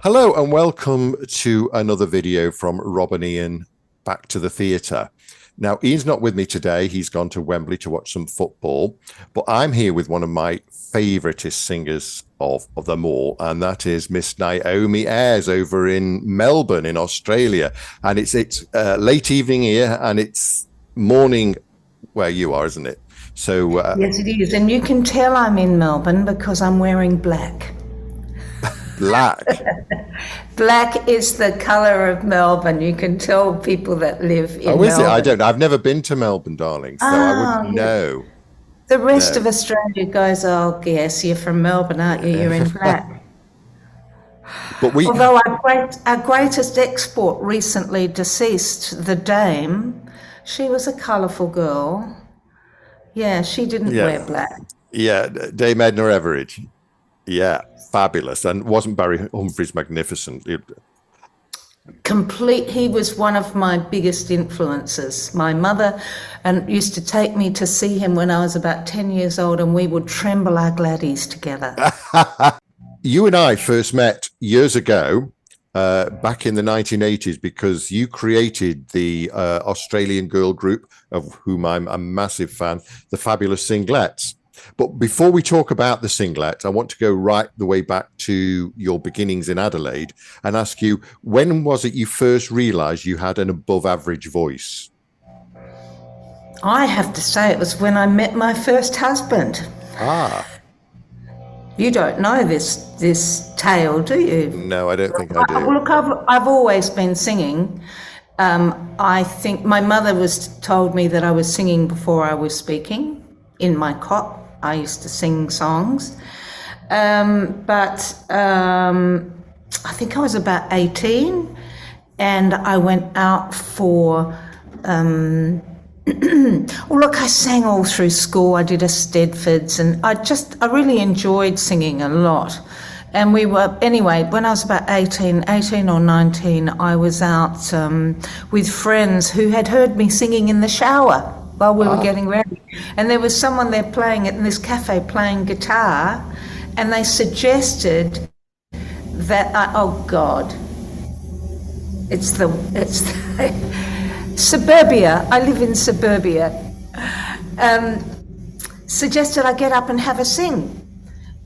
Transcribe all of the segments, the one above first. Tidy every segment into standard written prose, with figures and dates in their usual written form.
Hello and welcome to another video from Rob and Ian Back to the Theatre. Now, Ian's not with me today. He's gone to Wembley to watch some football, but I'm here with one of my favouriteest singers of them all, and that is Miss Naomi Eyers over in Melbourne in Australia. And it's late evening here and it's morning where you are, isn't it? So Yes, it is. And you can tell I'm in Melbourne because I'm wearing black. black. Black is the colour of Melbourne. You can tell people that live in Oh, is it? Melbourne. I don't know. I've never been to Melbourne, darling, so I wouldn't Yeah. know. The rest No. of Australia goes, oh, yes, you're from Melbourne, aren't you? You're in black. But we, Although our greatest export recently deceased, the Dame, she was a colourful girl. Yeah, she didn't wear yeah, black. yeah, Dame Edna Everage. Yeah, fabulous. And wasn't Barry Humphries magnificent? He was one of my biggest influences. My mother and used to take me to see him when I was about 10 years old, and we would tremble our gladdies together. You and I first met years ago, back in the 1980s, because you created the Australian girl group, of whom I'm a massive fan, the Fabulous Singlettes. But before we talk about the Singlettes, I want to go right the way back to your beginnings in Adelaide and ask you, when was it you first realised you had an above average voice? I have to say it was when I met my first husband. Ah, You don't know this tale, do you? no, I don't think I do. Look, I've always been singing. I think my mother told me that I was singing before I was speaking in my cot. I used to sing songs. But I think I was about 18 and I went out for, well, look, I sang all through school. I did a Stedfords and I really enjoyed singing a lot. And anyway, when I was about 18 or 19, I was out with friends who had heard me singing in the shower while we were getting ready. And there was someone there playing in this cafe playing guitar, and they suggested that oh God, it's the suburbia. I live in suburbia. Suggested I get up and have a sing.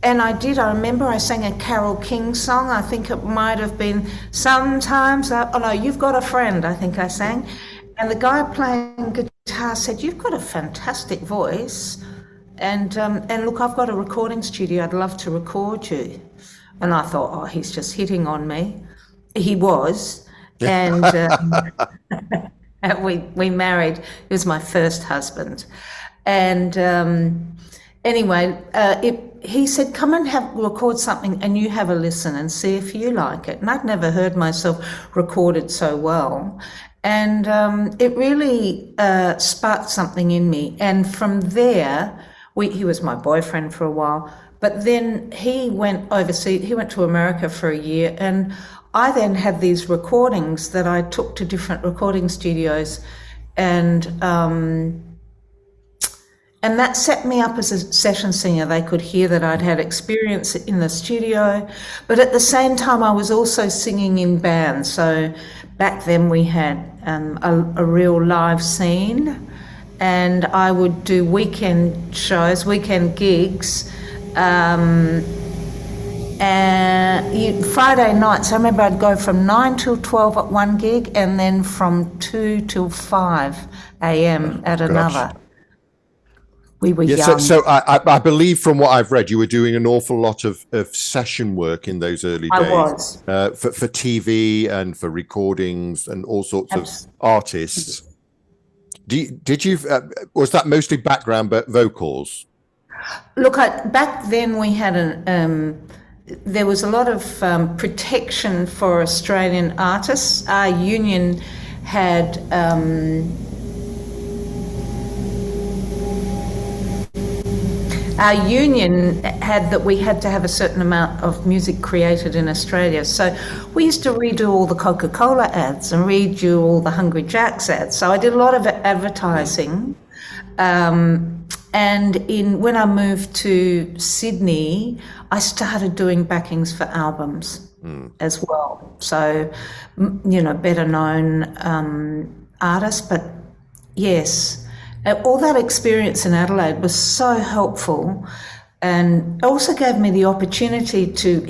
And I did. I remember I sang a Carole King song. I think it might have been Sometimes. Oh no, You've Got a Friend, I think I sang. And the guy playing guitar said, "You've got a fantastic voice. And look, I've got a recording studio. I'd love to record you." And I thought, oh, he's just hitting on me. He was. And we married. He was my first husband. And anyway, he said, "Come and record something and you have a listen and see if you like it." And I'd never heard myself recorded so well. And it really sparked something in me. And from there, he was my boyfriend for a while, but then he went overseas. He went to America for a year. And I then had these recordings that I took to different recording studios. And that set me up as a session singer. They could hear that I'd had experience in the studio, but at the same time I was also singing in bands. So back then we had a real live scene, and I would do weekend shows, weekend gigs, and Friday nights. I remember I'd go from 9 till 12 at one gig, and then from 2 till 5 a.m. at another. We were young. So I believe from what I've read, you were doing an awful lot of session work in those early days. I was. For TV and for recordings and all sorts of artists. Was that mostly background vocals? Look, back then we had there was a lot of protection for Australian artists. Our union had that we had to have a certain amount of music created in Australia. So we used to redo all the Coca-Cola ads and redo all the Hungry Jack's ads. So I did a lot of advertising. And when I moved to Sydney, I started doing backings for albums. as well. So, better known artists. But yes, all that experience in Adelaide was so helpful, and also gave me the opportunity to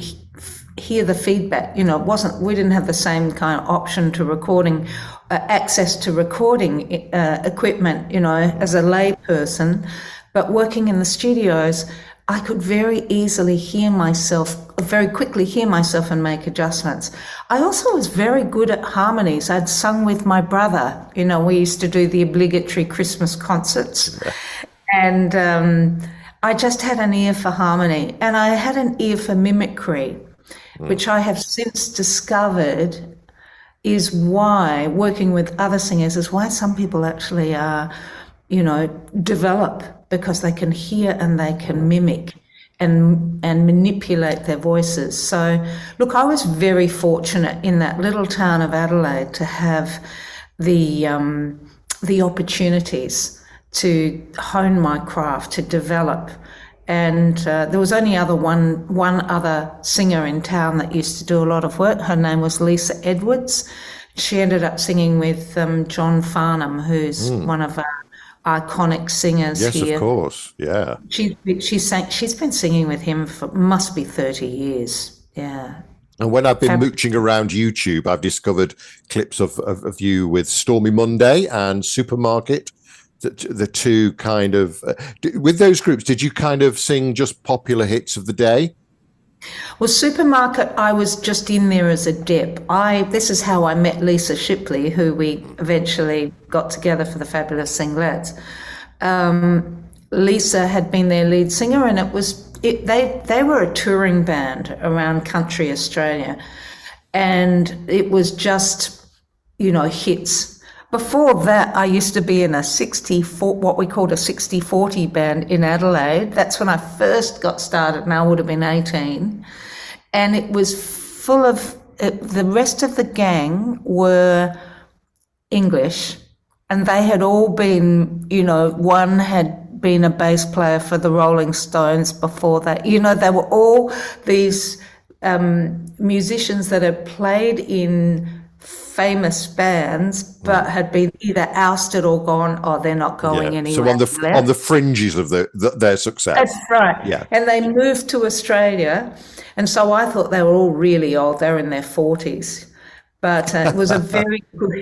hear the feedback. We didn't have the same kind of option to recording, access to recording equipment, as a lay person, but working in the studios, I could very quickly hear myself and make adjustments. I also was very good at harmonies. I'd sung with my brother. We used to do the obligatory Christmas concerts. And I just had an ear for harmony, and I had an ear for mimicry, which I have since discovered is why working with other singers is why some people actually are, develop, because they can hear and they can mimic and manipulate their voices. So, look, I was very fortunate in that little town of Adelaide to have the opportunities to hone my craft, to develop. And there was only one other singer in town that used to do a lot of work. Her name was Lisa Edwards. She ended up singing with John Farnham, who's one of our iconic singers here. Yes, of course, yeah. She's been singing with him for must be 30 years, yeah. And when I've been mooching around YouTube, I've discovered clips of you with Stormy Monday and Supermarket. The two kind of with those groups, did you kind of sing just popular hits of the day? Well, Supermarket, I was just in there as a dip. This is how I met Lisa Shipley, who we eventually got together for the Fabulous Singlettes. Lisa had been their lead singer, and they were a touring band around country Australia, and it was just hits. Before that, I used to be in what we called a 60-40 band in Adelaide. That's when I first got started, and I would have been 18. And it was full of, the rest of the gang were English, and they had all been, one had been a bass player for the Rolling Stones before that. They were all these musicians that had played in famous bands, but had been either ousted or gone, they're not going anywhere. So on the fringes of their success. That's right. Yeah. And they moved to Australia, and so I thought they were all really old. They were in their 40s, but it was a very good.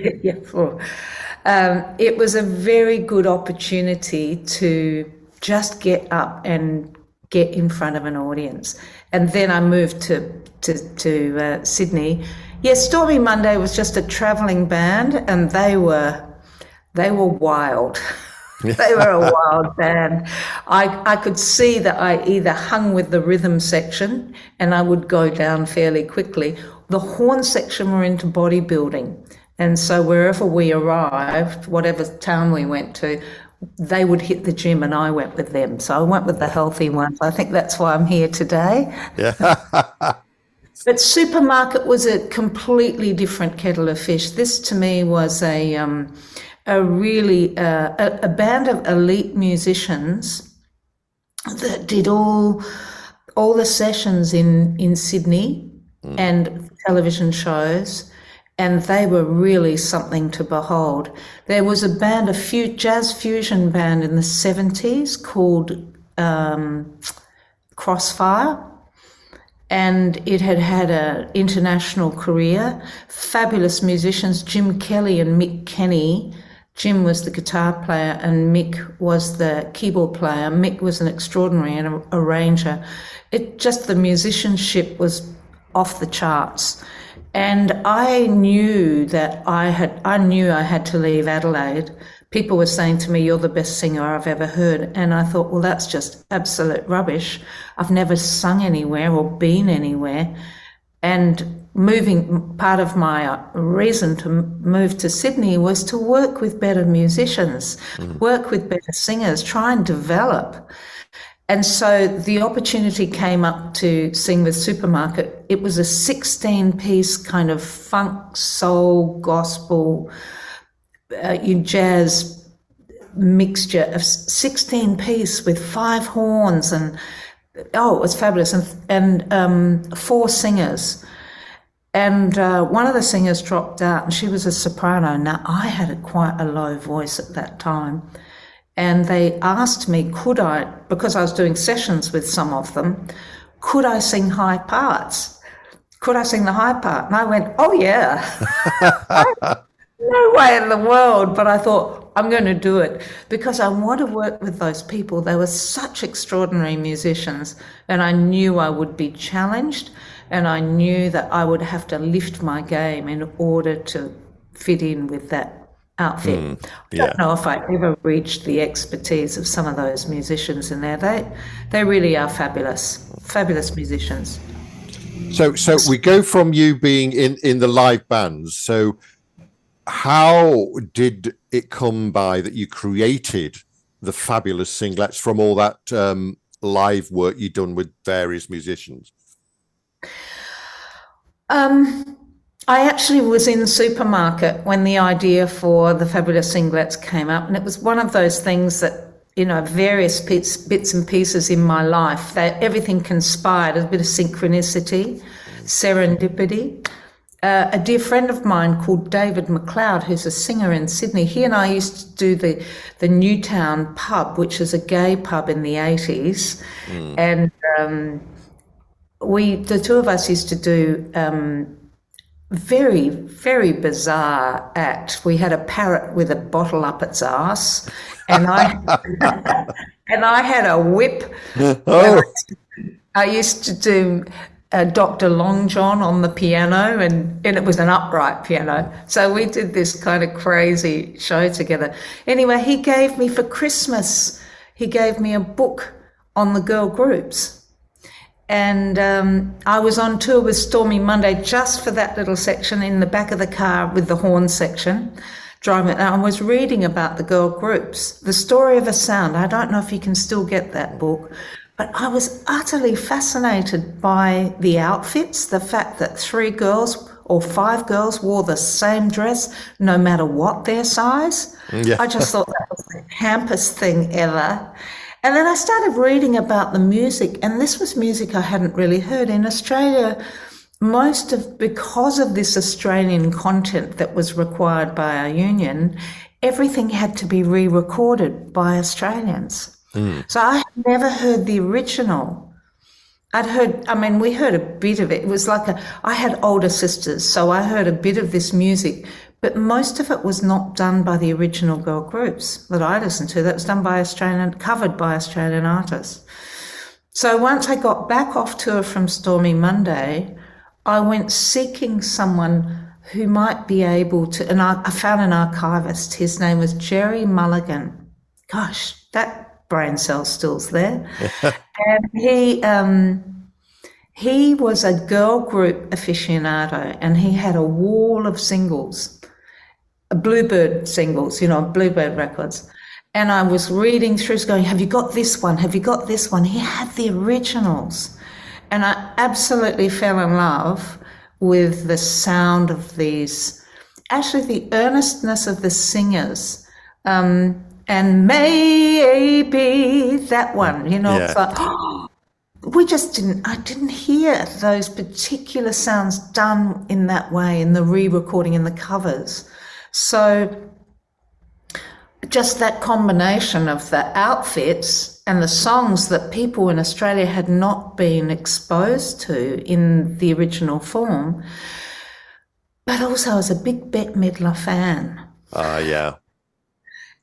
It was a very good opportunity to just get up and get in front of an audience. And then I moved to Sydney. Yes, Stormy Monday was just a travelling band, and they were wild. They were a wild band. I could see that I either hung with the rhythm section, and I would go down fairly quickly. The horn section were into bodybuilding, and so wherever we arrived, whatever town we went to, they would hit the gym, and I went with them. So I went with the healthy ones. I think that's why I'm here today. Yeah. But Supermarket was a completely different kettle of fish. This, to me, was a really band of elite musicians that did all the sessions in Sydney and television shows, and they were really something to behold. There was a band, a jazz fusion band in the 70s called Crossfire, and it had an international career. Fabulous musicians, Jim Kelly and Mick Kenny. Jim was the guitar player and Mick was the keyboard player. Mick was an extraordinary arranger. The musicianship was off the charts. And I knew that I had to leave Adelaide. People were saying to me, "You're the best singer I've ever heard." And I thought, well, that's just absolute rubbish. I've never sung anywhere or been anywhere. And part of my reason to move to Sydney was to work with better musicians, work with better singers, try and develop. And so the opportunity came up to sing with Supermarket. It was a 16-piece kind of funk, soul, gospel, jazz mixture of 16-piece with 5 horns, and it was fabulous, and 4 singers. And one of the singers dropped out, and she was a soprano. Now, I had quite a low voice at that time. And they asked me, could I, because I was doing sessions with some of them, could I sing high parts? Could I sing the high part? And I went, oh, yeah. No way in the world. But I thought, I'm going to do it because I want to work with those people. They were such extraordinary musicians, and I knew I would be challenged, and I knew that I would have to lift my game in order to fit in with that outfit. I don't know if I ever reached the expertise of some of those musicians in there. They really are fabulous musicians. So we go from you being in the live bands. So how did it come by that you created the Fabulous Singlettes from all that live work you'd done with various musicians? I actually was in the supermarket when the idea for the Fabulous Singlettes came up, and it was one of those things that, you know, various bits and pieces in my life, that everything conspired, a bit of synchronicity, serendipity. A dear friend of mine called David McLeod, who's a singer in Sydney, he and I used to do the Newtown pub, which is a gay pub in the 80s. And the two of us used to do very, very bizarre act. We had a parrot with a bottle up its arse, and I had a whip. Oh. I used to do Dr. Long John on the piano, and it was an upright piano. So we did this kind of crazy show together. Anyway, he gave me for Christmas, he gave me a book on the girl groups. And I was on tour with Stormy Monday just for that little section in the back of the car with the horn section, driving. And I was reading about the girl groups, The Story of a Sound. I don't know if you can still get that book, but I was utterly fascinated by the outfits, the fact that 3 girls or 5 girls wore the same dress no matter what their size. Yeah. I just thought that was the campest thing ever. And then I started reading about the music, and this was music I hadn't really heard. In Australia, because of this Australian content that was required by our union, everything had to be re-recorded by Australians. So I had never heard the original. We heard a bit of it. It was like I had older sisters, so I heard a bit of this music, but most of it was not done by the original girl groups that I listened to. That was done by covered by Australian artists. So once I got back off tour from Stormy Monday, I went seeking someone who might be able to, and I found an archivist. His name was Jerry Mulligan. Gosh, that brain cell still's there. And he was a girl group aficionado, and he had a wall of singles, Bluebird singles, Bluebird records. And I was reading through, going, have you got this one? Have you got this one? He had the originals. And I absolutely fell in love with the sound of these, actually the earnestness of the singers. And maybe that one, It's like, I didn't hear those particular sounds done in that way in the re-recording and the covers. So just that combination of the outfits and the songs that people in Australia had not been exposed to in the original form. But also I was a big Bette Midler fan. Yeah.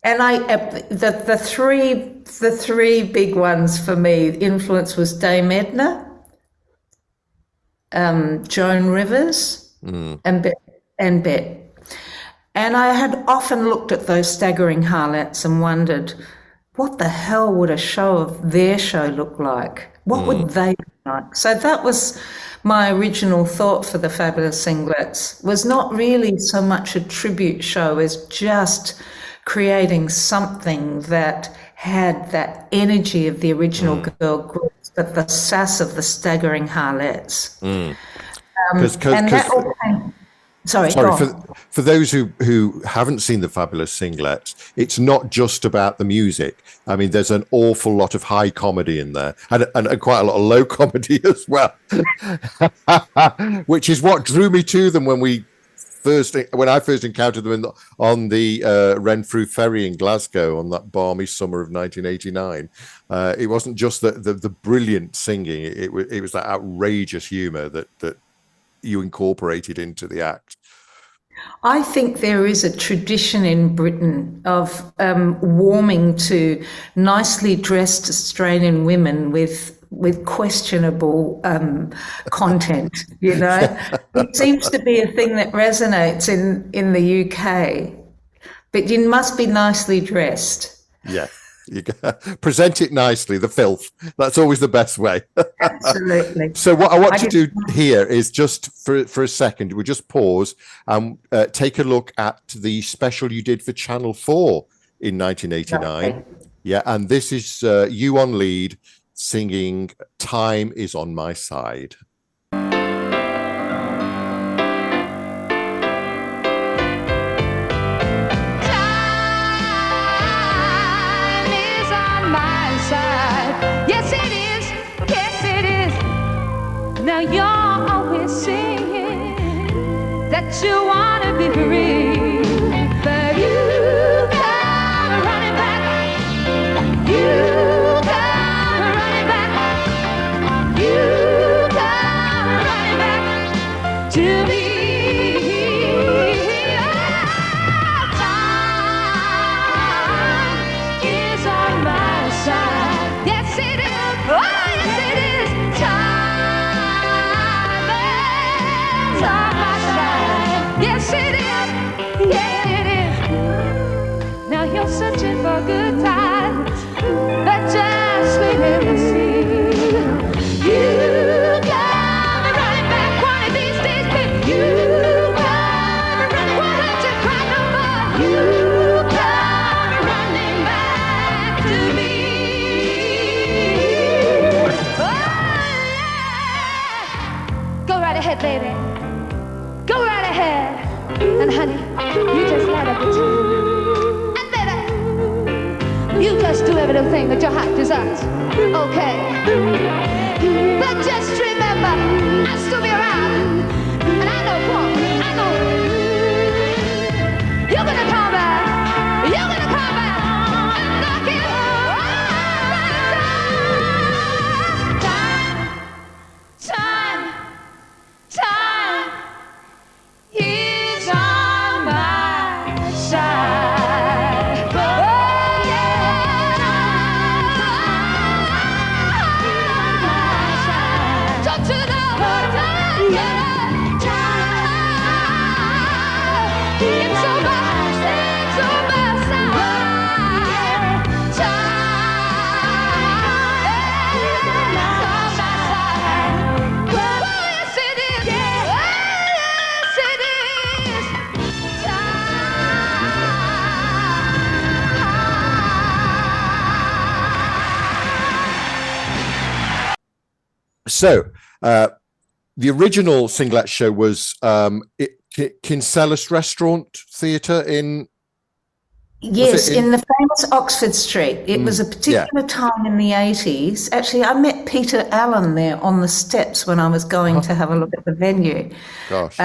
And the three big ones for me, influence was Dame Edna, Joan Rivers, and Bette. And I had often looked at those staggering harlots and wondered, what the hell would a show of their show look like? What would they look like? So that was my original thought for the Fabulous Singlettes, was not really so much a tribute show as just creating something that had that energy of the original girl groups, but the sass of the staggering harlots. Sorry, go Sorry, on. for those who haven't seen the Fabulous Singlets, it's not just about the music. I mean, there's an awful lot of high comedy in there, and quite a lot of low comedy as well, which is what drew me to them when I first encountered them on the Renfrew ferry in Glasgow on that balmy summer of 1989. It wasn't just the brilliant singing; it was that outrageous humour that you incorporated into the act. I think there is a tradition in Britain of warming to nicely dressed Australian women with questionable content. You know, it seems to be a thing that resonates in the UK. But you must be nicely dressed. Yeah. You present it nicely, the filth. That's always the best way. Absolutely. So what I want to do here is just for a second, we'll just pause and take a look at the special you did for Channel 4 in 1989. Lovely. Yeah, and this is you on lead singing Time Is On My Side. Now you're always saying that you want to be free, but you come running back. You come running back. You come running back to me. Time is on my side. Yes, it is. Oh, yes, it is. Time. Yes, it is. Yes, it is. Now you're searching for good times, but just wait and see. You come running back one of these days, but you come running. Won't let you cry no more. You come running back to me. Oh, yeah. Go right ahead, baby. Go right ahead. And honey, you just light up the time. And baby, you just do every little thing that your heart desires. Okay. But just remember, I'll still be around. And I know, come on, I know. You're gonna come back. You're gonna come back. I'm knocking on my door. Time. He's on my side. Oh, yeah. Don't you know what time? Yeah. It's on my side. It's on my side. It's on my side. Oh, yes, it is. Yes, it is. So the original Singlet show was Kinsella's Restaurant Theatre in... Yes, in the famous Oxford Street. It was a particular time in the 80s. Actually, I met Peter Allen there on the steps when I was going to have a look at the venue. Gosh.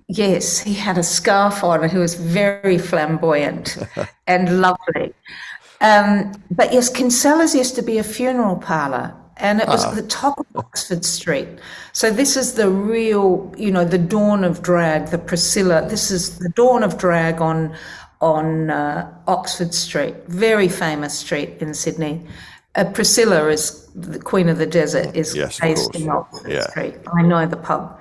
Yes, he had a scarf on and he was very flamboyant and lovely. But yes, Kinsella's used to be a funeral parlour and it was at the top of Oxford Street. So this is the real, the dawn of drag, the Priscilla. This is the dawn of drag on Oxford Street, very famous street in Sydney. Priscilla is the Queen of the Desert, is based in Oxford Street. I know the pub.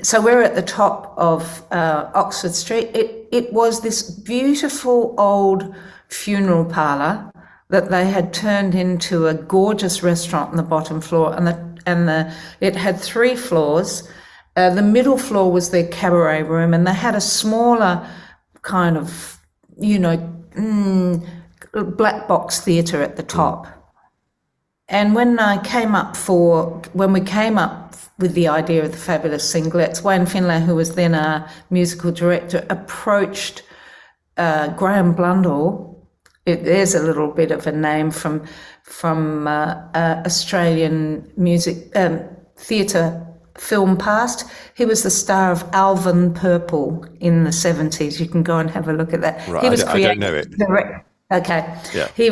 So we're at the top of Oxford Street. It was this beautiful old funeral parlour that they had turned into a gorgeous restaurant on the bottom floor, and it had 3 floors. The middle floor was their cabaret room, and they had a smaller kind of, black box theatre at the top. And when we came up with the idea of the Fabulous Singlettes, Wayne Finlay, who was then our musical director, approached Graham Blundell. There's a little bit of a name from Australian music theatre film past. He was the star of Alvin Purple in the 70s. You can go and have a look at that. Right, He was I don't know it. Okay. Yeah. He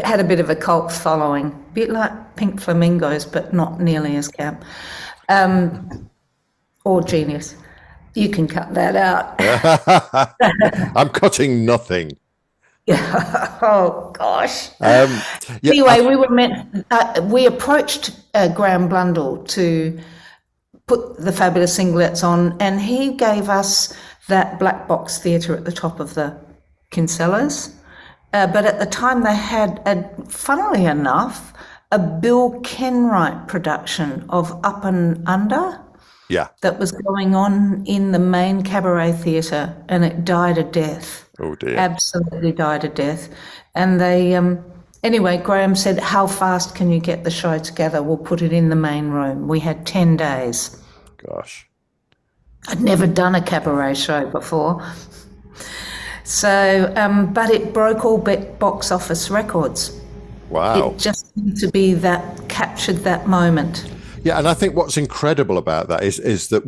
had a bit of a cult following, a bit like Pink Flamingos, but not nearly as camp. Or Genius. You can cut that out. I'm cutting nothing. Oh gosh. Yeah, Anyway, we approached Graham Blundell to put the Fabulous Singlettes on, and he gave us that black box theatre at the top of the Kinsellas. But at the time they had, funnily enough, a Bill Kenwright production of Up and Under. Yeah. That was going on in the main Cabaret theatre, and it died a death. Oh dear. Absolutely died a death. And they, anyway, Graham said, how fast can you get the show together? We'll put it in the main room. We had 10 days. Gosh. I'd never done a cabaret show before. So, but it broke all box office records. Wow. It just seemed to be captured that moment. Yeah, and I think what's incredible about that is that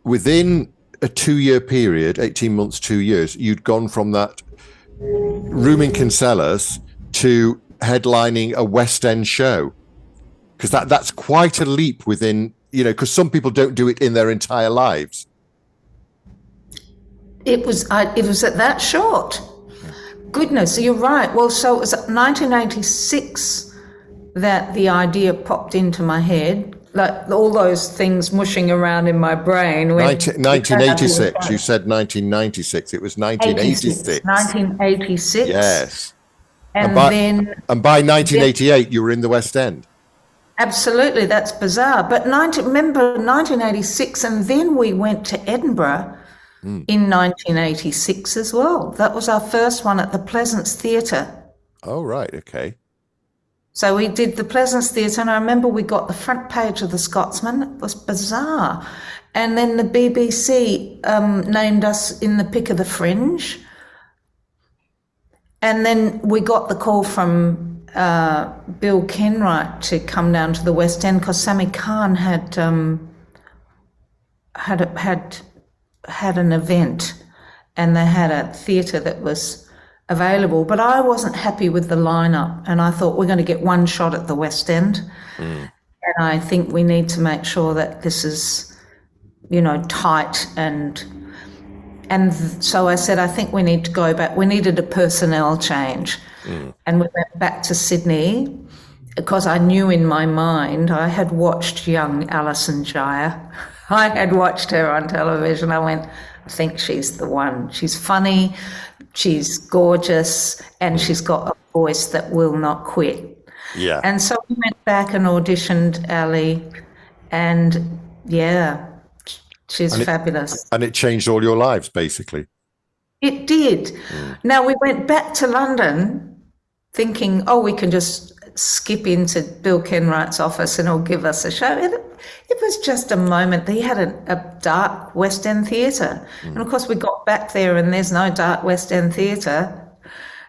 within a 2-year period, 18 months, 2 years, you'd gone from that room in Kinsellas to headlining a West End show. Because that's quite a leap within, because some people don't do it in their entire lives. It was at that short. Goodness, you're right. Well, so it was 1986 that the idea popped into my head, like all those things mushing around in my brain. 1986. You said 1996. It was 1986. 1986. Yes. And by then 1988, you were in the West End. Absolutely, that's bizarre. But remember 1986, and then we went to Edinburgh in 1986 as well. That was our first one at the Pleasance Theatre. Oh, right. Okay. So we did the Pleasance Theatre, and I remember we got the front page of the Scotsman. It was bizarre. And then the BBC named us in the pick of the Fringe. And then we got the call from Bill Kenwright to come down to the West End because Sammy Khan had an event, and they had a theatre that was available, but I wasn't happy with the lineup, and I thought we're going to get one shot at the West End, and I think we need to make sure that this is, tight, and so I said, I think we need to go back. We needed a personnel change, and we went back to Sydney because I knew in my mind I had watched young Alison Jaya. I had watched her on television. I went, I think she's the one. She's funny, she's gorgeous, and she's got a voice that will not quit. Yeah. And so we went back and auditioned Ali, and yeah, she's fabulous. And it changed all your lives, basically. It did. Now we went back to London thinking, we can just skip into Bill Kenwright's office and he'll give us a show. It was just a moment. He had a dark West End theatre. And of course we got back there and there's no dark West End theatre.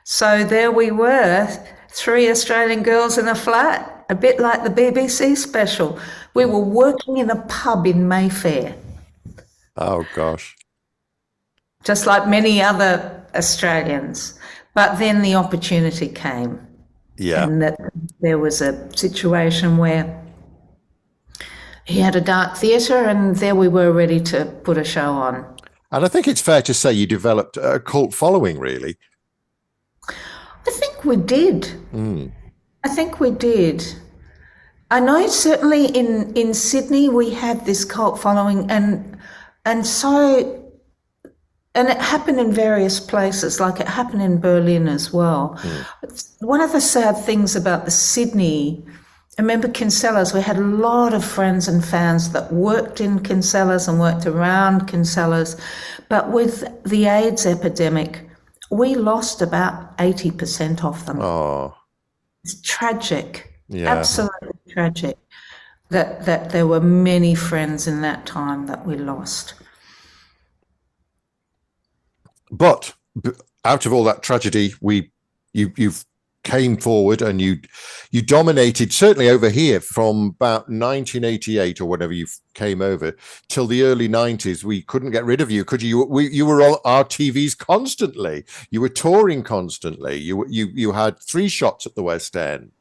So there we were, 3 Australian girls in a flat, a bit like the BBC special. We were working in a pub in Mayfair. Oh, gosh. Just like many other Australians. But then the opportunity came. Yeah. And that there was a situation where he had a dark theatre and there we were ready to put a show on. And I think it's fair to say you developed a cult following, really. I think we did. I think we did. I know certainly in Sydney we had this cult following, and it happened in various places, like it happened in Berlin as well. One of the sad things about the Sydney, I remember Kinsellas, we had a lot of friends and fans that worked in Kinsellas and worked around Kinsellas, but with the AIDS epidemic, we lost about 80% of them. Oh. It's tragic. Yeah. Absolutely tragic that there were many friends in that time that we lost. But out of all that tragedy, you've came forward and you dominated, certainly over here from about 1988 or whenever you came over till the early 90s. We couldn't get rid of you, could you? You were on our TVs constantly. You were touring constantly. You had 3 shots at the West End.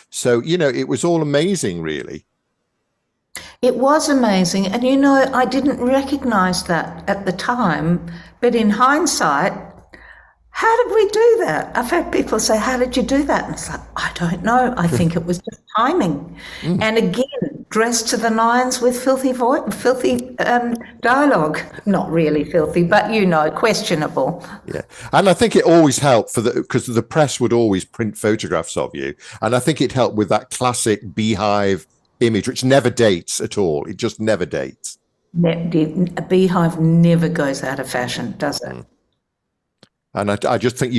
So, it was all amazing, really. It was amazing. And I didn't recognize that at the time, but in hindsight, how did we do that? I've had people say, how did you do that? And it's like, I don't know. I think it was just timing. And again, dressed to the nines with filthy dialogue. Not really filthy, but questionable. Yeah. And I think it always helped because the press would always print photographs of you. And I think it helped with that classic beehive image, which never dates at all. It just never dates. A beehive never goes out of fashion, does it? And I just think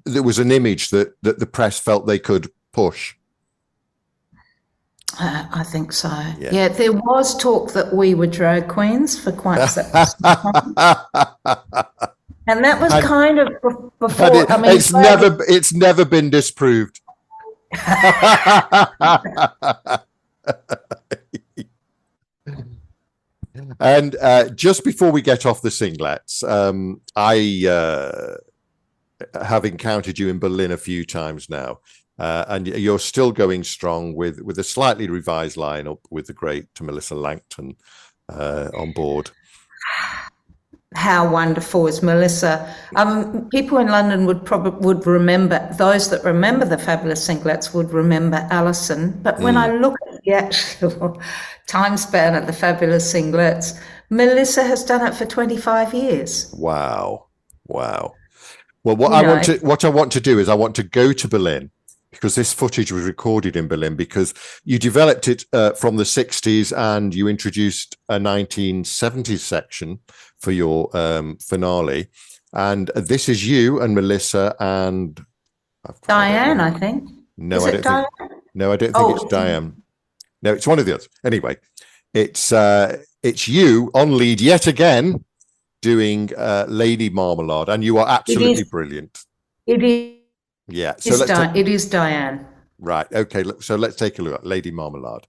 there was an image that the press felt they could push. I think so. Yeah, there was talk that we were drag queens for quite some time. And that was kind of before. It's never been disproved. And just before we get off the singlets, I have encountered you in Berlin a few times now, and you're still going strong with a slightly revised lineup with the great Melissa Langton on board. How wonderful is Melissa? People in London would remember, those that remember the Fabulous Singlettes would remember Alison. But when I look at the actual time span of the Fabulous Singlettes, Melissa has done it for 25 years. Wow. Well, what I want to do is I want to go to Berlin, because this footage was recorded in Berlin, because you developed it from the 60s and you introduced a 1970s section for your finale. And this is you and Melissa and Diane, I think. No, I don't think it's Diane. No, it's one of the others. Anyway, it's you on lead yet again doing Lady Marmalade, and you are absolutely brilliant. It is. Yeah, it is Diane. Right. Okay. So let's take a look at Lady Marmalade.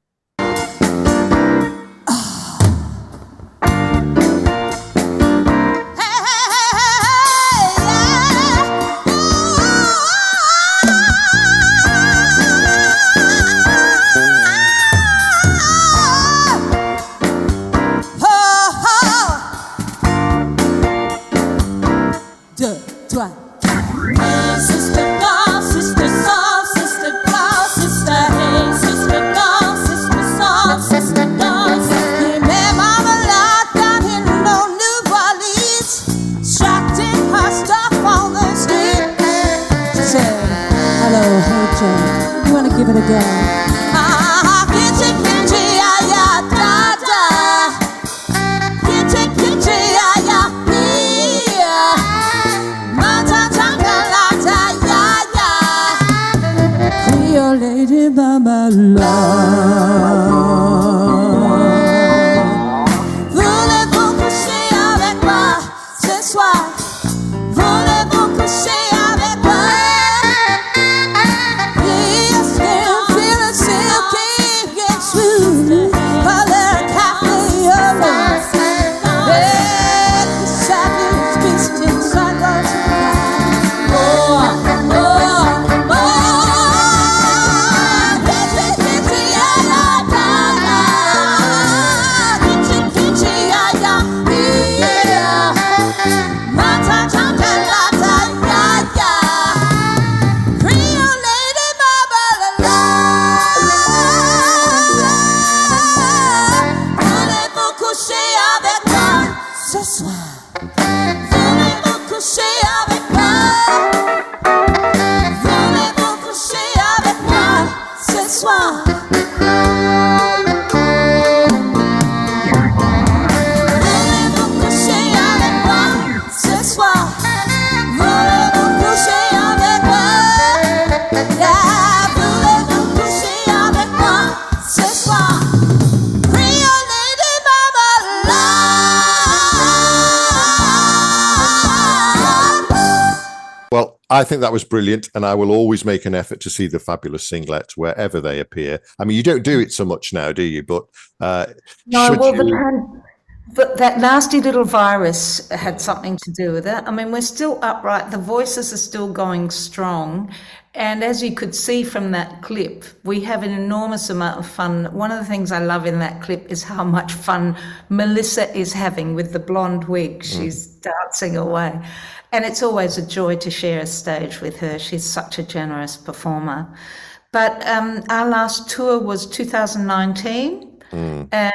You want to give it a go? Lady Marmalade, voulez-vous coucher avec moi ce soir? Voulez-vous coucher avec moi? Yes, feel the I think that was brilliant, and I will always make an effort to see the Fabulous Singlettes wherever they appear. I mean, you don't do it so much now, do you? But No, should well, you? but that nasty little virus had something to do with it. I mean, we're still upright. The voices are still going strong. And as you could see from that clip, we have an enormous amount of fun. One of the things I love in that clip is how much fun Melissa is having with the blonde wig. She's dancing away. And it's always a joy to share a stage with her. She's such a generous performer. But our last tour was 2019. And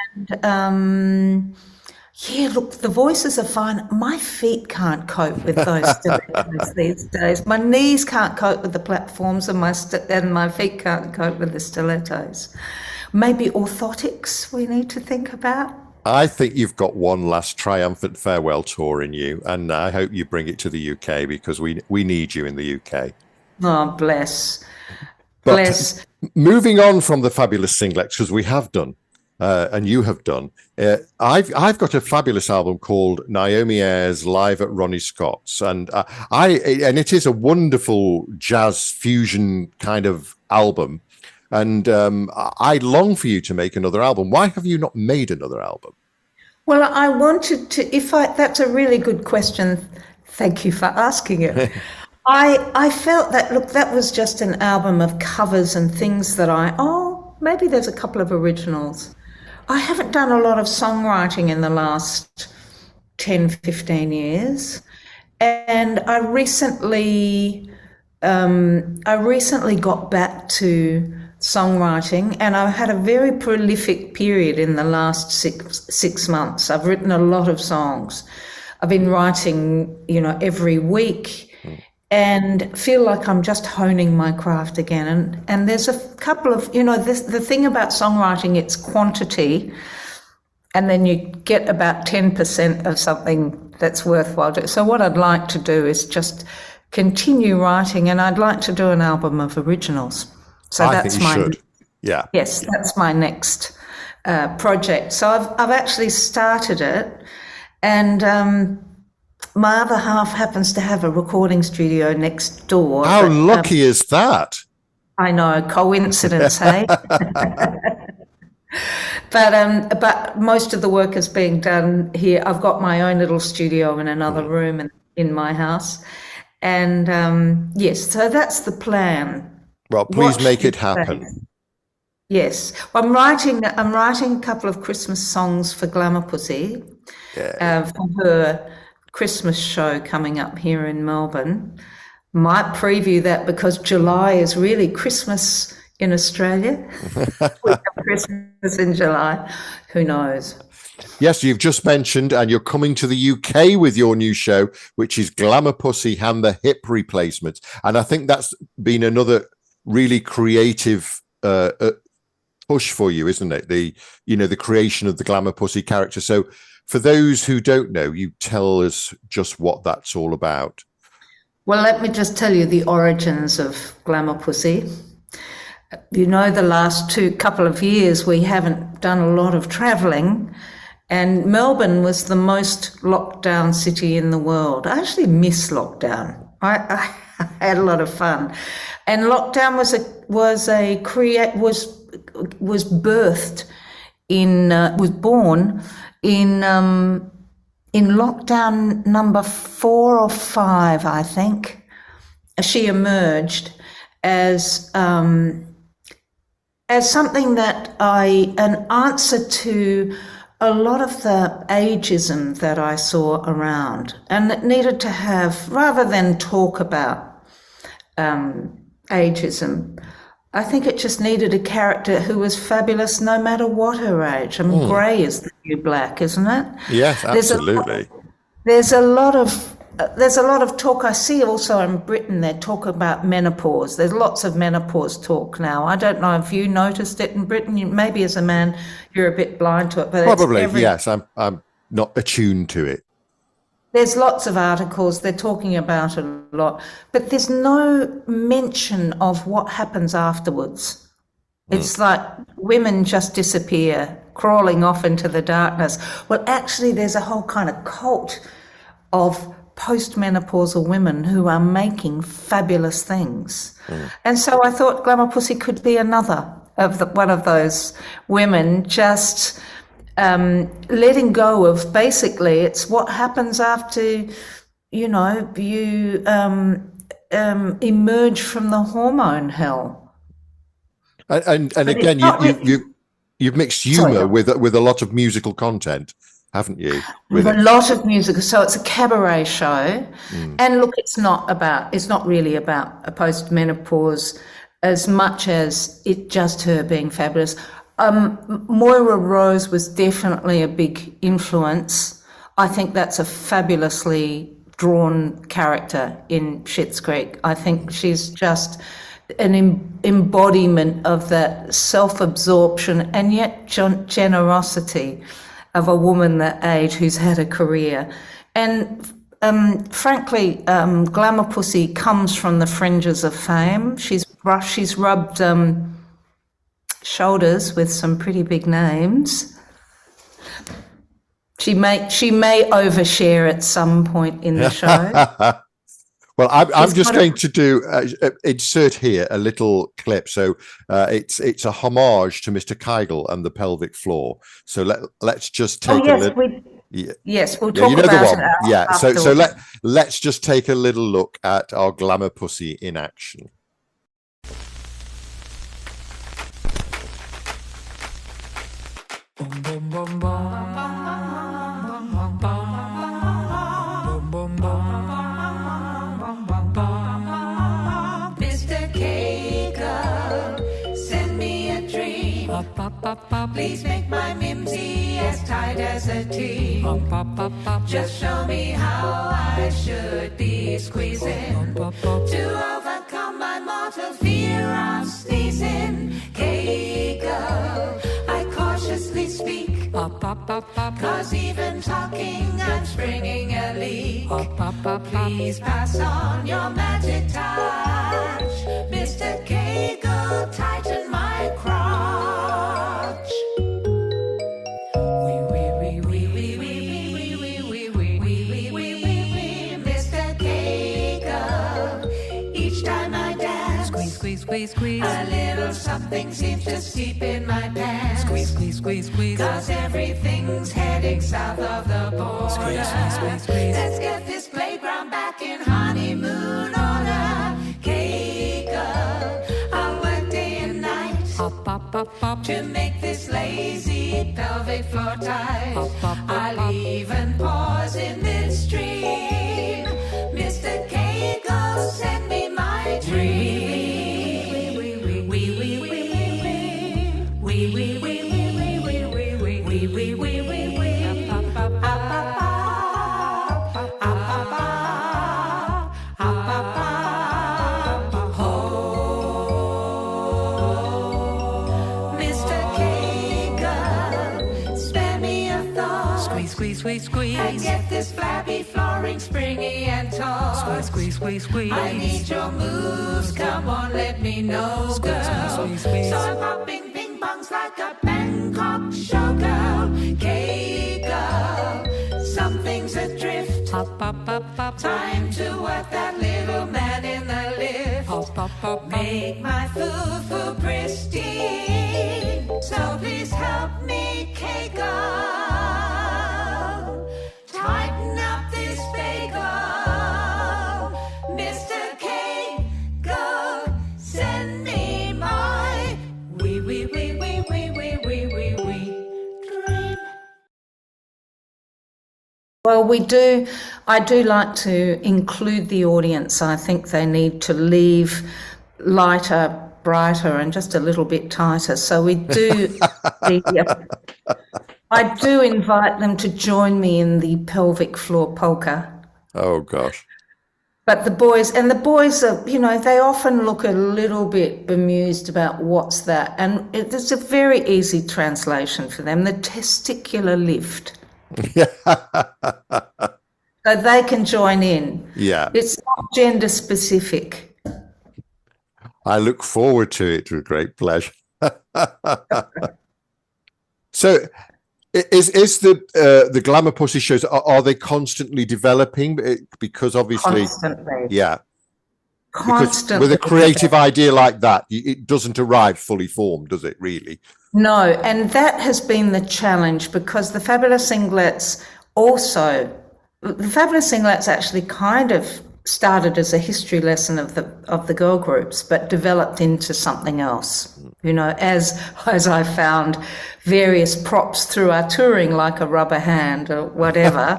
yeah, look, the voices are fine. My feet can't cope with those stilettos these days. My knees can't cope with the platforms, and my feet can't cope with the stilettos. Maybe orthotics we need to think about. I think you've got one last triumphant farewell tour in you, and I hope you bring it to the UK because we need you in the UK. Oh, bless. But Bless. moving on from the Fabulous Singlettes, because we have done. And you have done. I've got a fabulous album called Naomi Eyers Live at Ronnie Scott's, and it is a wonderful jazz fusion kind of album. And I long for you to make another album. Why have you not made another album? Well, I wanted to. That's a really good question. Thank you for asking it. I felt that, look, that was just an album of covers and things that maybe there's a couple of originals. I haven't done a lot of songwriting in the last 10, 15 years. And I recently got back to songwriting, and I've had a very prolific period in the last six months. I've written a lot of songs. I've been writing, every week. And feel like I'm just honing my craft again. And there's a couple of, the thing about songwriting, it's quantity, and then you get about 10% of something that's worthwhile. So what I'd like to do is just continue writing, and I'd like to do an album of originals. So that's that's my next project. So I've actually started it, and my other half happens to have a recording studio next door. How lucky is that? I know, coincidence, hey? But most of the work is being done here. I've got my own little studio in another room in my house. And yes, so that's the plan. Well, please make it happen. Yes. Well, I'm writing a couple of Christmas songs for Glamour Pussy for her Christmas show coming up here in Melbourne. Might preview that because July is really Christmas in Australia. We have Christmas in July. Who knows? Yes, you've just mentioned, and you're coming to the UK with your new show, which is Glamour Pussy and the Hip Replacements. And I think that's been another really creative push for you, isn't it? The creation of the Glamour Pussy character. So for those who don't know, you tell us just what that's all about. Well, let me just tell you the origins of Glamour Pussy. The last couple of years we haven't done a lot of travelling, and Melbourne was the most locked down city in the world. I actually miss lockdown. I had a lot of fun, and lockdown was born in lockdown number 4 or 5, I think. She emerged as something that an answer to a lot of the ageism that I saw around, and it needed to have, rather than talk about ageism, I think it just needed a character who was fabulous no matter what her age. I mean, grey is the new black, isn't it? Yes, absolutely. There's a lot of talk. I see also in Britain they talk about menopause. There's lots of menopause talk now. I don't know if you noticed it in Britain. Maybe as a man you're a bit blind to it, but probably yes. I'm not attuned to it. There's lots of articles, they're talking about it a lot, but there's no mention of what happens afterwards. It's like women just disappear, crawling off into the darkness. Well, actually, there's a whole kind of cult of postmenopausal women who are making fabulous things. And so I thought Glamour Pussy could be another of one of those women, just letting go of, basically, it's what happens after, you know, you emerge from the hormone hell. And again, you've mixed humor with a lot of musical content, haven't you? With a lot of music. So it's a cabaret show. And look, it's not really about a post-menopause as much as it just her being fabulous. Moira Rose was definitely a big influence. I think that's a fabulously drawn character in Schitt's Creek. I think she's just an embodiment of that self-absorption and yet generosity of a woman that age who's had a career. And frankly, Glamour Pussy comes from the fringes of fame. She's rubbed shoulders with some pretty big names. She may overshare at some point in the show. Well, I'm just going to do insert here a little clip. So it's a homage to Mr. Kegel and the pelvic floor. So let's just take a little. Yes, we'll talk you know about the one. it. Yeah. Afterwards. So let's just take a little look at our Glamour Pussy in action. Boom, boom, boom, boom. Mr. Kegel, send me a dream. Please make my mimsy as tight as a tea. Just show me how I should be squeezing to overcome my mortal fear of sneezing. Kegel, I cautiously speak, 'cause even talking I'm springing a leak. Please pass on your magic touch, Mr. Kegel, tighten my crotch. Mr. Kegel, each time I dance, squeeze, a little something seems to seep in my pants. Squeeze, 'cause everything's heading south of the border. Let's get this playground back in honeymoon order. Kegel, I'll work day and night to make this lazy pelvic floor tight. I'll even pause in midstream. Mr. Kegel, send me my dream. Squeeze. I get this flabby flooring springy and tall. Squeeze. I need your moves. Come on, let me know, girl. So I'm popping ping pongs like a Bangkok showgirl. Kegel, something's adrift. Time to work that little man in the lift. Make my foo-foo pristine. So please help me, Kegel. Tighten up this bagel, Mr. Kegel, send me my wee dream. Well, I do like to include the audience. I think they need to leave lighter, brighter, and just a little bit tighter. So we do. I do invite them to join me in the pelvic floor polka. Oh gosh. But the boys are, they often look a little bit bemused about what's that. And it's a very easy translation for them, the testicular lift. So they can join in. Yeah. It's not gender specific. I look forward to it with great pleasure. So Is the Glamour Pussy shows, are they constantly developing? Because obviously, Constantly. yeah, because Constantly. with a creative idea like that, it doesn't arrive fully formed, does it? Really? No, and that has been the challenge, because the Fabulous Singlettes actually kind of started as a history lesson of the girl groups, but developed into something else. You know, as I found various props through our touring, like a rubber hand or whatever,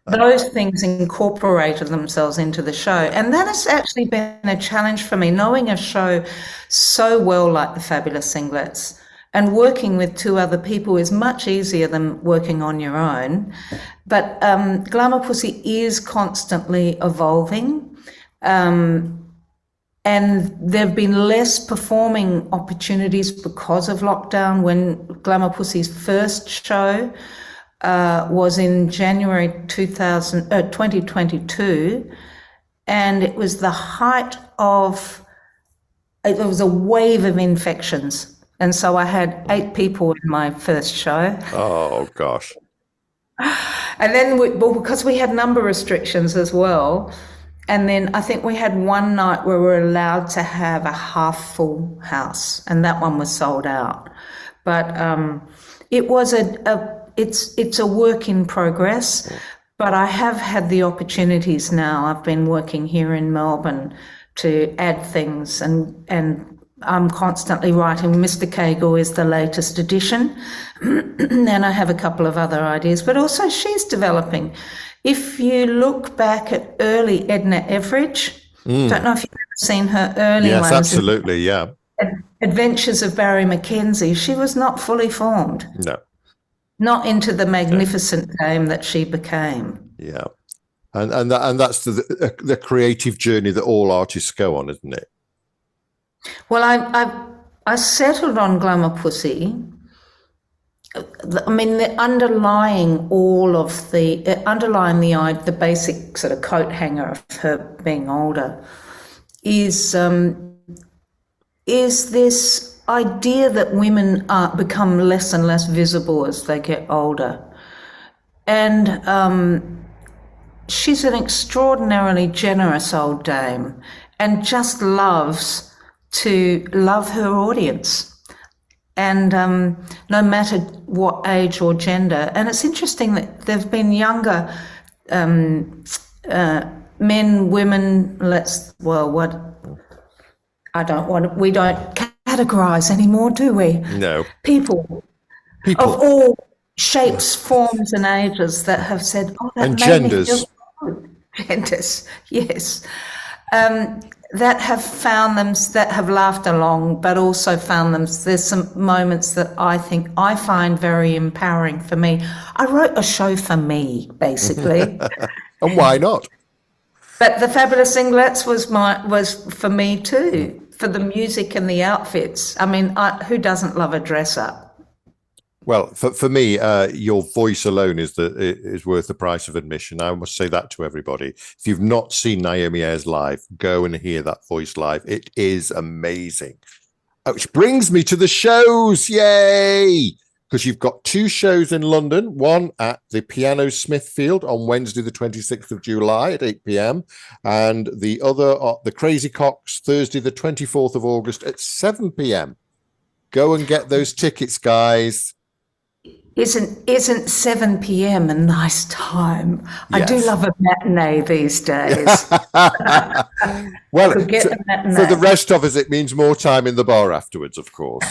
those things incorporated themselves into the show. And that has actually been a challenge for me, knowing a show so well like the Fabulous Singlettes. And working with two other people is much easier than working on your own. But Glamour Pussy is constantly evolving. And there have been less performing opportunities because of lockdown. When Glamour Pussy's first show was in January 2022, and it was the height of, it was a wave of infections. And so I had 8 people in my first show. Oh, gosh. And then, because we had number restrictions as well, and then I think we had one night where we were allowed to have a half full house, and that one was sold out. But it was it's a work in progress, but I have had the opportunities now. I've been working here in Melbourne to add things, and I'm constantly writing. Mr. Kegel is the latest edition, and I have a couple of other ideas, but also she's developing. If you look back at early Edna Everage, don't know if you've ever seen her early ones. Yes, absolutely, yeah. Adventures of Barry Mackenzie, she was not fully formed. No. Not into the magnificent dame that she became. Yeah. And that's the creative journey that all artists go on, isn't it? Well, I settled on Glamour Pussy. I mean, the underlying the basic sort of coat hanger of her being older is this idea that women become less and less visible as they get older. And she's an extraordinarily generous old dame and just loves to love her audience. And no matter what age or gender. And it's interesting that there have been younger men, women, we don't categorise anymore, do we? No. People of all shapes, forms and ages that have said, oh, that and made genders. Me feel good. Genders, yes. That have found them, that have laughed along, but also found them. There's some moments that I find very empowering for me. I wrote a show for me, basically. And why not? But the Fabulous Singlettes was for me too, for the music and the outfits. I mean, who doesn't love a dress up? Well, for me, your voice alone is worth the price of admission. I must say that to everybody. If you've not seen Naomi Eyers live, go and hear that voice live. It is amazing. Which brings me to the shows. Yay! Because you've got 2 shows in London, one at the Piano Smithfield on Wednesday, the 26th of July at 8 p.m. and the other at the Crazy Cocks, Thursday, the 24th of August at 7 p.m. Go and get those tickets, guys. Isn't 7 p.m. a nice time? Yes. I do love a matinee these days. Well, for the rest of us, it means more time in the bar afterwards, of course.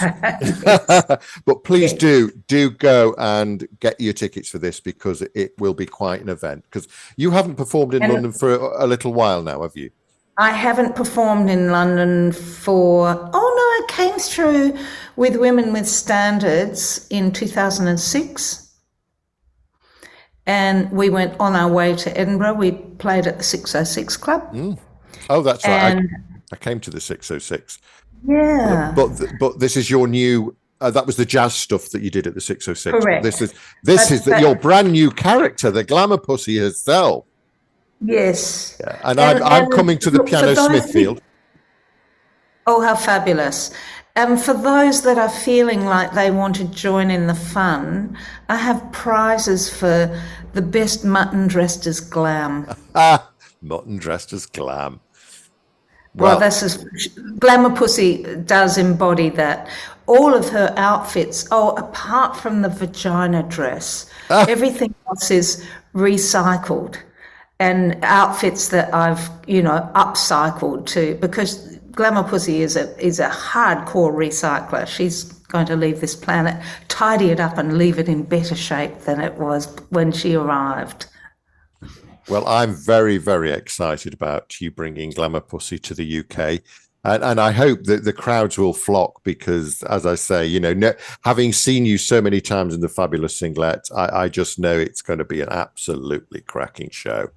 But please do go and get your tickets for this, because it will be quite an event. Because you haven't performed in London for a little while now, have you? I haven't performed in London I came through with Women with Standards in 2006. And we went on our way to Edinburgh. We played at the 606 Club. Mm. Oh, that's right. I came to the 606. Yeah. But this is your new... that was the jazz stuff that you did at the 606. Correct. This is your brand new character, the Glamour Pussy herself. Yes. Yeah. And I'm coming to the Piano Smithfield. Oh, how fabulous. For those that are feeling like they want to join in the fun, I have prizes for the best mutton dressed as glam. Mutton dressed as glam. Well, Well, this is Glamour Pussy does embody that. All of her outfits, apart from the vagina dress, everything else is recycled and outfits that I've, upcycled to, because Glamour Pussy is a hardcore recycler. She's going to leave this planet, tidy it up and leave it in better shape than it was when she arrived. well, I'm very, very excited about you bringing Glamour Pussy to the UK. And I hope that the crowds will flock because, as I say, having seen you so many times in the Fabulous Singlettes, I just know it's going to be an absolutely cracking show.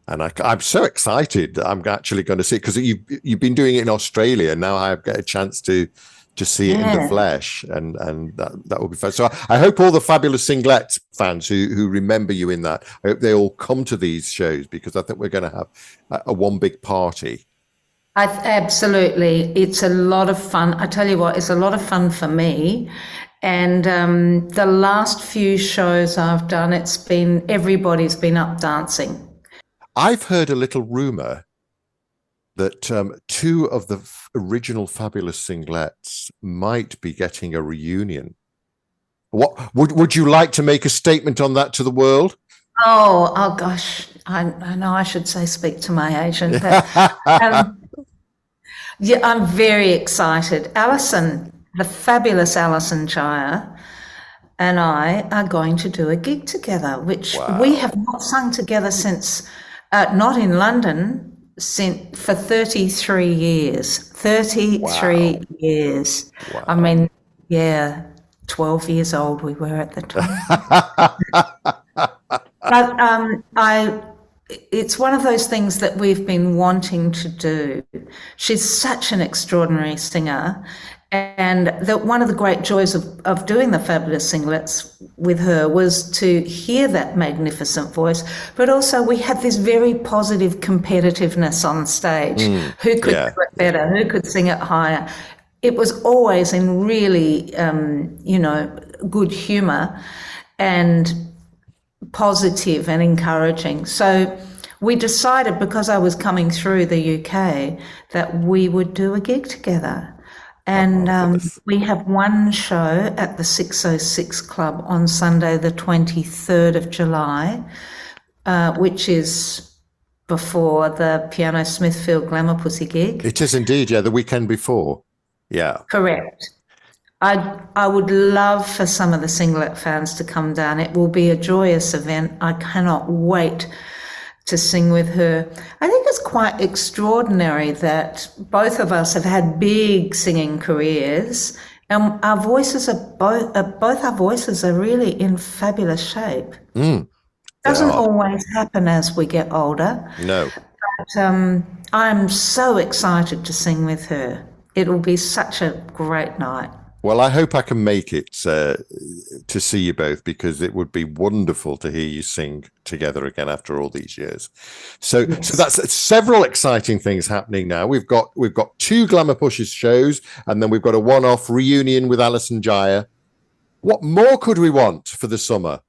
And I'm so excited that I'm actually going to see it because you've been doing it in Australia. Now I get a chance to see it in the flesh, and that will be fun. So I hope all the Fabulous Singlettes fans who remember you in that, I hope they all come to these shows because I think we're going to have a one big party. Absolutely. It's a lot of fun. I tell you what, it's a lot of fun for me. And the last few shows I've done, everybody's been up dancing. I've heard a little rumor that two of the original Fabulous Singlettes might be getting a reunion. What would you like to make a statement on that to the world? Oh gosh, I know I should say speak to my agent, but yeah, I'm very excited. Alison, the fabulous Alison Jaya, and I are going to do a gig together, which we have not sung together since, not in London, for 33 years. 33 years. Wow. I mean, 12 years old we were at the time. But it's one of those things that we've been wanting to do. She's such an extraordinary singer. And one of the great joys of doing the Fabulous Singlettes with her was to hear that magnificent voice, but also we had this very positive competitiveness on stage. Who could do it better? Who could sing it higher? It was always in really, good humour and positive and encouraging. So we decided, because I was coming through the UK, that we would do a gig together. And we have one show at the 606 Club on Sunday, the 23rd of July, which is before the Piano Smithfield Glamour Pussy gig. It is indeed, the weekend before. Yeah. Correct. I would love for some of the Singlet fans to come down. It will be a joyous event. I cannot wait to sing with her. I think it's quite extraordinary that both of us have had big singing careers, and our voices both our voices are really in fabulous shape. Doesn't always happen as we get older. No. But I'm so excited to sing with her. It will be such a great night. Well, I hope I can make it to see you both, because it would be wonderful to hear you sing together again after all these years. So that's several exciting things happening now. We've got two Glamour Pussy shows, and then we've got a one-off reunion with Alison Jaya. What more could we want for the summer?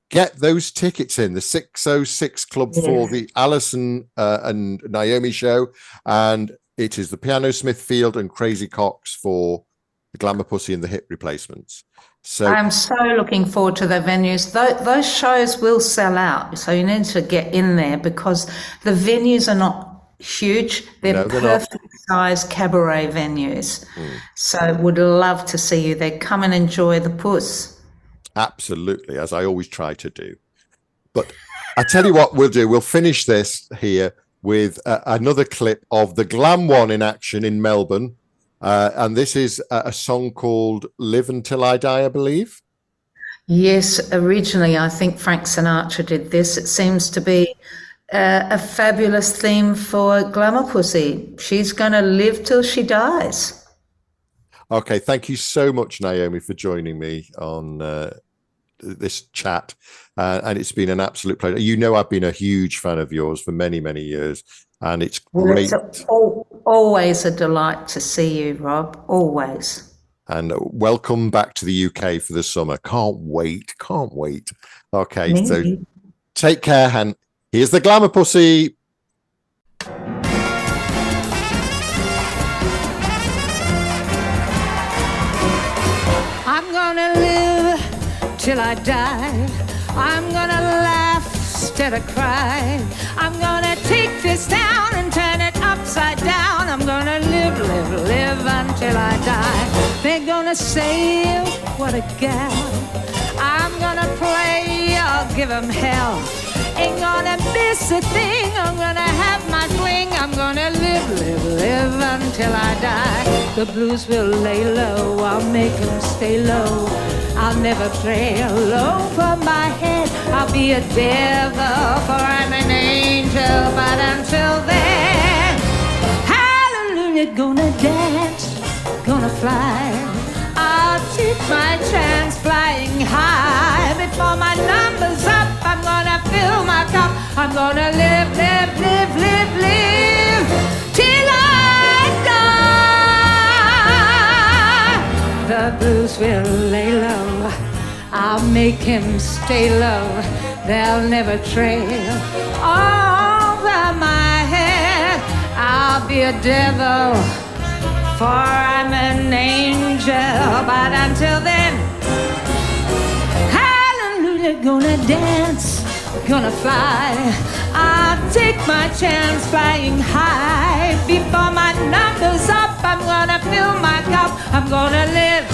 Get those tickets in the 606 Club for the Alison and Naomi show, and it is the Piano Smithfield and Crazy Cox for the Glamour Pussy and the Hip Replacements. So I'm so looking forward to the venues. Those shows will sell out, so you need to get in there, because the venues are not huge. They're perfect size cabaret venues. So would love to see you there. Come and enjoy the puss. Absolutely, as I always try to do. But I tell you what we'll do. We'll finish this here with another clip of the Glam One in action in Melbourne. And this is a song called Live Until I Die, I believe. Yes, originally I think Frank Sinatra did this. It seems to be a fabulous theme for Glamour Pussy. She's going to live till she dies. Okay, thank you so much, Naomi, for joining me on this chat. And it's been an absolute pleasure. You know, I've been a huge fan of yours for many, many years. And it's great. always a delight to see you, Rob. Always. And welcome back to the UK for the summer. Can't wait. Okay, Me so too. take care, and here's the Glamour Pussy. I'm gonna live till I die. I'm gonna laugh instead of cry. I'm gonna take this town and turn it upside down. I'm gonna live until I die. They're gonna say, what a gal. I'm gonna play, I'll give 'em hell. Ain't gonna miss a thing. I'm gonna have my fling. I'm gonna live until I die. The blues will lay low. I'll make 'em stay low. I'll never play low for my head. I'll be a devil, for I'm an angel. But until then, hallelujah, gonna dance, gonna fly. I'll take my chance flying high. Before my number's up, I'm gonna fill my cup. I'm gonna live till I die. The blues will lay low. I'll make him stay low. They'll never trail over my head. I'll be a devil, for I'm an angel. But until then, hallelujah, gonna dance, gonna fly. I'll take my chance flying high. Before my number's up, I'm gonna fill my cup. I'm gonna live